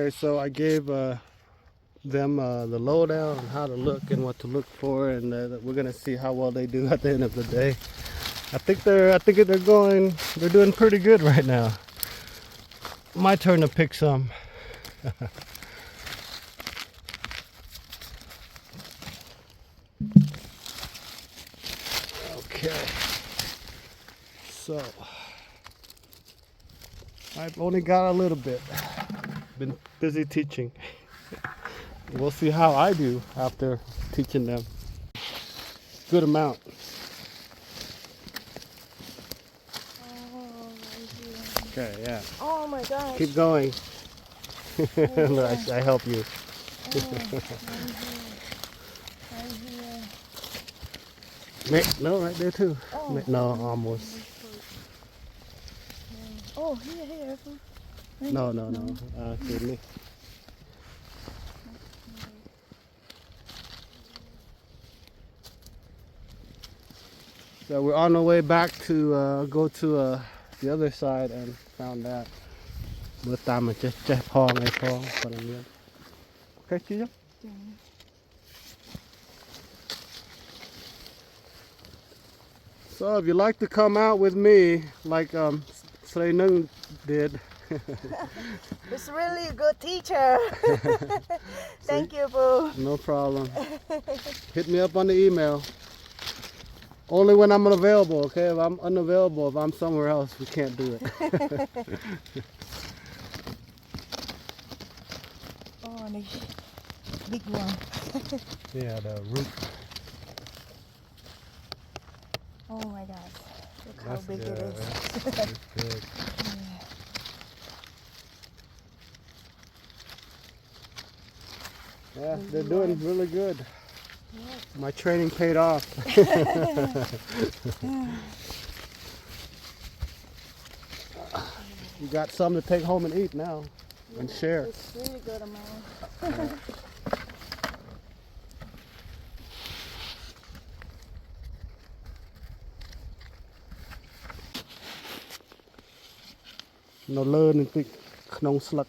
Okay, so I gave them the lowdown on how to look and what to look for, and we're gonna see how well they do at the end of the day. I think they're doing pretty good right now. My turn to pick some. Okay, so I've only got a little bit. Been busy teaching. We'll see how I do after teaching them. Good amount. Okay, yeah. Oh my gosh. Keep going. I help you. No, right there too. No, almost. Oh, here. No. Excuse me. So we're on our way back to go to the other side and found that. Bữa ta mà chết phong hay phong còn làm gì? Okay, chứ? So if you like to come out with me, like SreyNeang did. It's really a good teacher. Thank you, Boo. No problem. Hit me up on the email. Only when I'm unavailable, okay? If I'm unavailable, if I'm somewhere else, we can't do it. Oh, the big one. Yeah, the root. Oh my God. Look how That's big good, it is. That's good. Yeah, they're doing really good. My training paid off. You got some to take home and eat now and share. It's really good amount. Nó lớn thì không sලឹក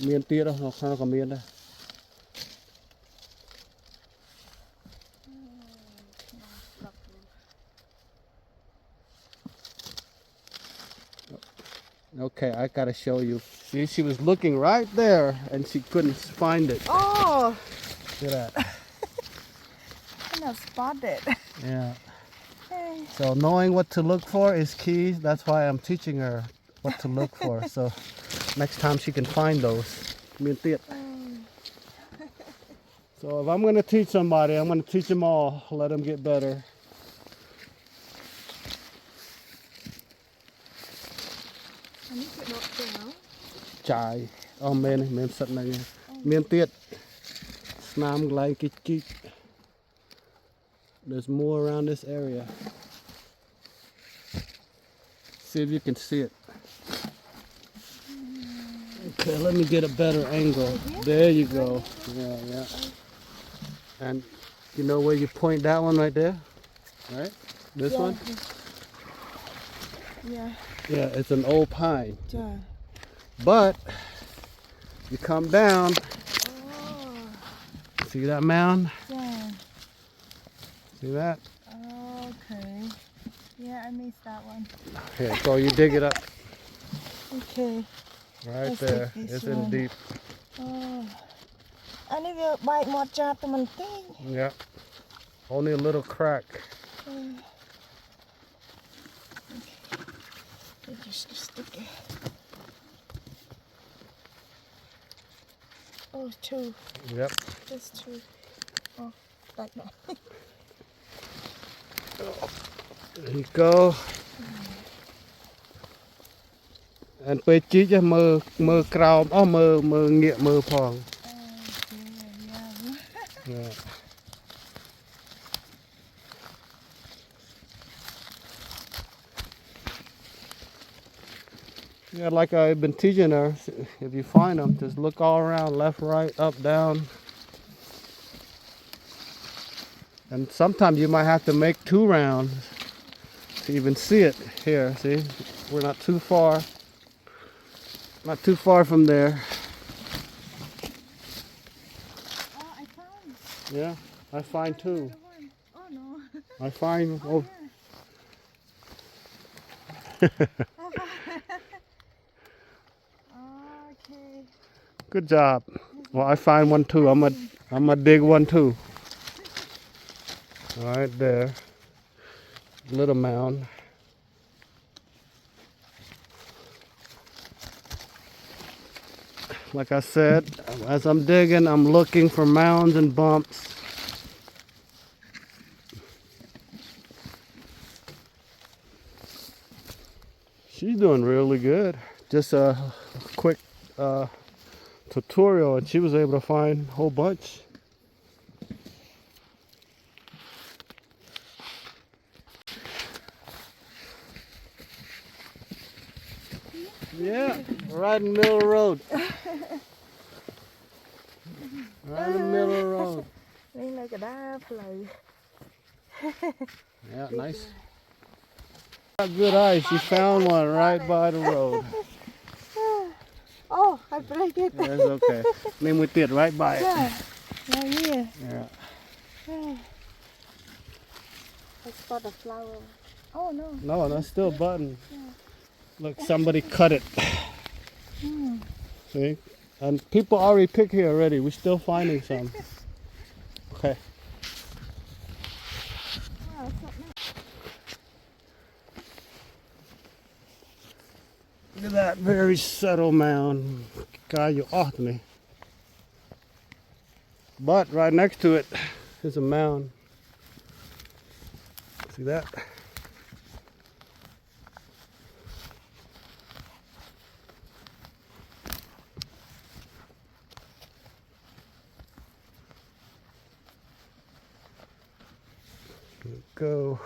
មានទៀតnóក៏មានដែរ Okay, I gotta show you. See, she was looking right there and she couldn't find it. Oh! Look at that. Kind of spotted. Yeah. So knowing what to look for is key. That's why I'm teaching her what to look for. So next time she can find those. So if I'm going to teach somebody, I'm going to teach them all. Let them get better. Chai. Oh man, sat này nha. Miên tiết. Snam glai kik. There's more around this area. See if you can see it. Okay, let me get a better angle. There you go. Yeah. And you know where you point that one right there? Right? This one? Yeah. Yeah, it's an old pine. Yeah. But you come down. Oh. See that mound? Yeah. See that? Okay. Yeah, I missed that one. Here, so you dig it up. Okay. Right Let's there. take this It's in one. deep. Oh. I need to bite more chat to my thing. Yeah. Only a little crack. Okay. Just stick it. Oh, two. Yep. Just two. Oh, like that. There you go. And ពេលជីកមើលក្រោមអស់មើលងាកមើលផង Yeah. Yeah, like I've been teaching her, if you find them, just look all around, left, right, up, down. And sometimes you might have to make 2 rounds to even see it. Here, see? We're not too far. Not too far from there. Oh, I found Yeah, I find two. another one. Oh no. I find. Oh, Oh, yeah. Okay. good job. Well, I find one too. I'm gonna dig one too. All right, there. Little mound. Like I said, as I'm digging, I'm looking for mounds and bumps. She's doing really good. Just a quick tutorial and she was able to find a whole bunch. Yeah, right in the middle of the road. Right in the middle of the road. Đây là cái đá play. Yeah, nice. Got good eyes. She found one right by the road. Oh, I break it. That's okay. Then we did right by it. Yeah. Yeah. Yeah. I spot a flower. Oh no. No, that's still a button. Look, somebody cut it. See? And people already pick here already. We're still finding some. Okay. Wow, it's not nice. Look at that very subtle mound. Kayo off me. But right next to it is a mound. See that? Go.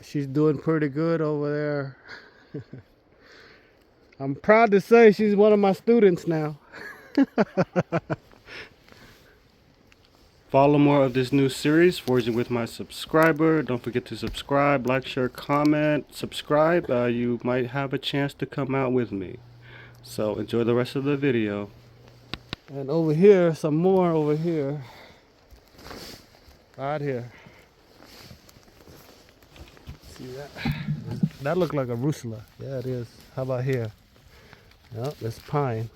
She's doing pretty good over there. I'm proud to say she's one of my students now. Follow more of this new series, Foraging with my subscriber. Don't forget to subscribe, like, share, comment, subscribe. You might have a chance to come out with me. So enjoy the rest of the video. And over here, some more over here. Right here. See that? That looked like a rusula. Yeah, it is. How about here? Yep, that's pine.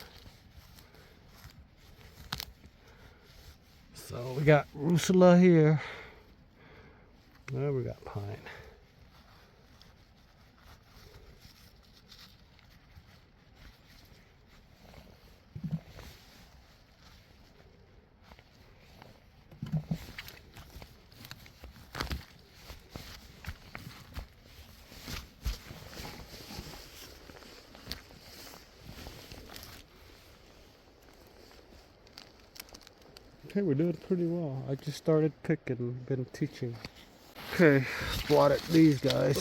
So we got rusula here. There we got pine. Okay, we're doing pretty well. I just started picking, been teaching. Okay, spotted these guys.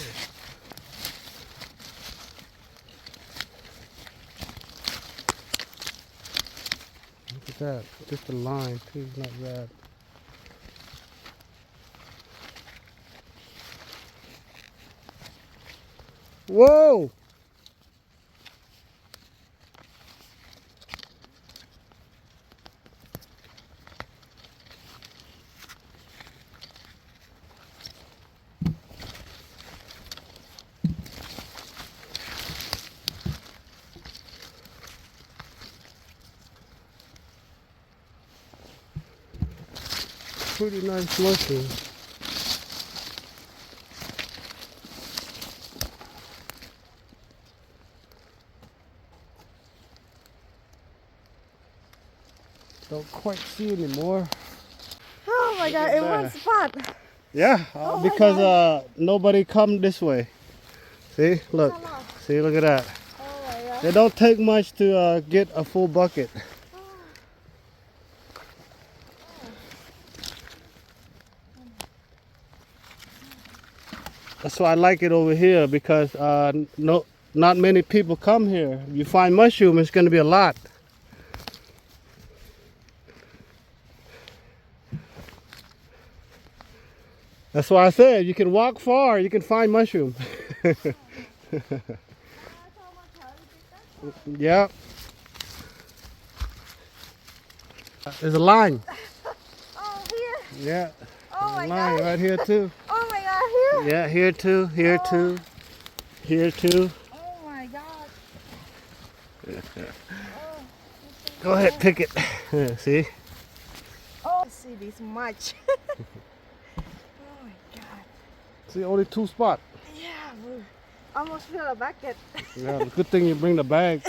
Look at that, just a line too, not bad. Whoa! Pretty nice looking. Don't quite see anymore. Oh my God, in one spot. Yeah, Oh my because God. nobody come this way. See, look. Come on. See, look at that. Oh my God. It don't take much to get a full bucket. That's why I like it over here because not many people come here. If you find mushroom, it's going to be a lot. That's why I said you can walk far, you can find mushroom. Yeah. There's a line. Oh, here. Yeah. Oh my A line God. right here too. Oh my God, here. Yeah, here too, here too, here too. Oh my God. Go ahead, pick it. See? Oh, I see this much. Oh my God. See, only 2 spots. Yeah, bro. Almost fill a bucket. Yeah, good thing you bring the bag.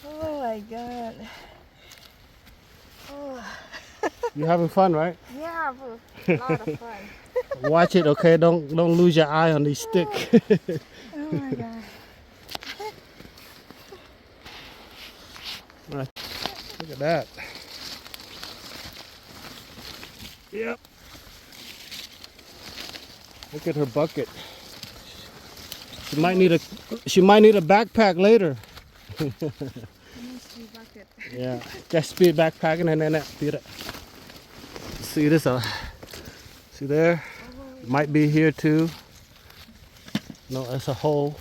Oh my God. Oh. You having fun, right? Yeah, bro. Lot of fun. Watch it, okay? Don't lose your eye on these sticks. Oh my God. Look at that. Yep. Look at her bucket. She might need a backpack later. Mystery bucket. Yeah. Just speed backpacking and then that. See this? See there? Might be here too. No, that's a hole.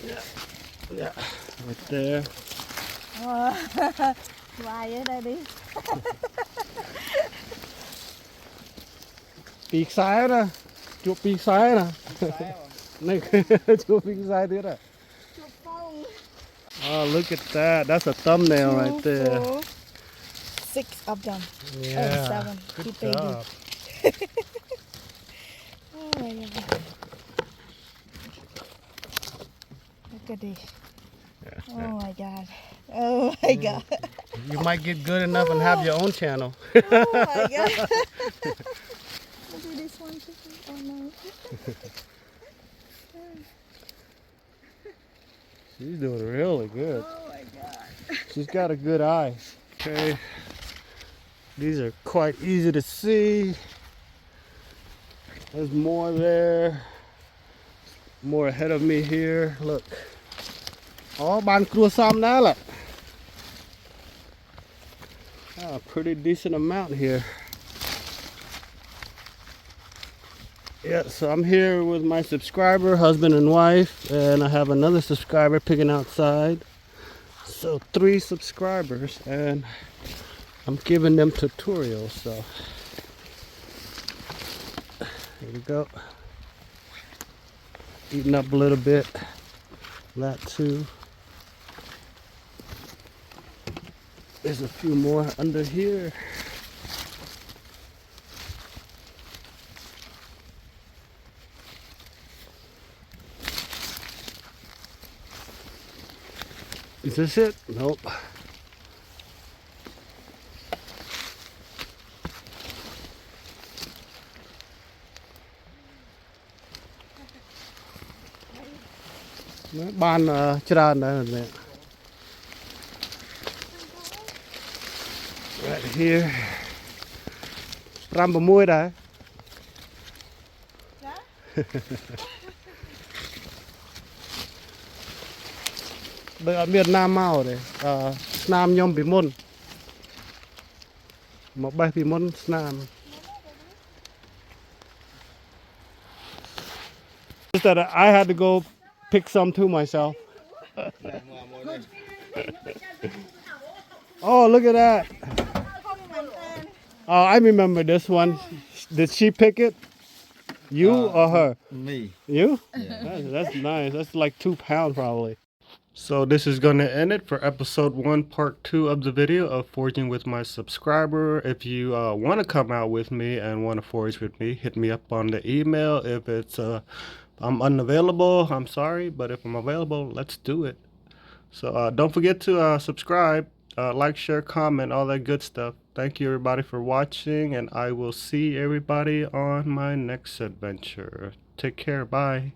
Yeah. Yeah. Right there. Oh. Why ở đây đi? Peak side nè. Chụp peak side nè. Này, chụp peak sideទៀតà. Chụp phông. Oh, look at that. That's a thumbnail right there. 4, 6 of them. Yeah. 7. Good Keep baby. job. Oh my God. Look at this. Oh my God. Oh my God. You might get good enough and have your own channel. Oh my God. Look at this one. Oh no. She's doing really good. Oh my God. She's got a good eye. Okay. These are quite easy to see. There's more there. More ahead of me here. Look. Oh, ban cua sam now look. A pretty decent amount here. Yeah, so I'm here with my subscriber, husband and wife, and I have another subscriber picking outside. So 3 subscribers, and I'm giving them tutorials. So here we go. Eating up a little bit. That too. There's a few more under here. Is this it? Nope. Banច្រើនដែរនេះ Right here. 5-6 ដែរ ដូចអត់មានណាមកទេស្នាមខ្ញុំពីមុនមកបេះពីមុនស្នាម Just that I had to go pick some too myself. Oh, look at that. Oh, I remember this one. Did she pick it? You or her? Me. You? Yeah. That's nice. That's like 2 pounds probably. So this is going to end it for episode 1, part 2 of the video of foraging with my subscriber. If you want to come out with me and want to forage with me, hit me up on the email. If it's I'm unavailable, I'm sorry, but if I'm available, let's do it. So don't forget to subscribe. Like, share, comment, all that good stuff. Thank you everybody for watching, and I will see everybody on my next adventure. Take care. Bye.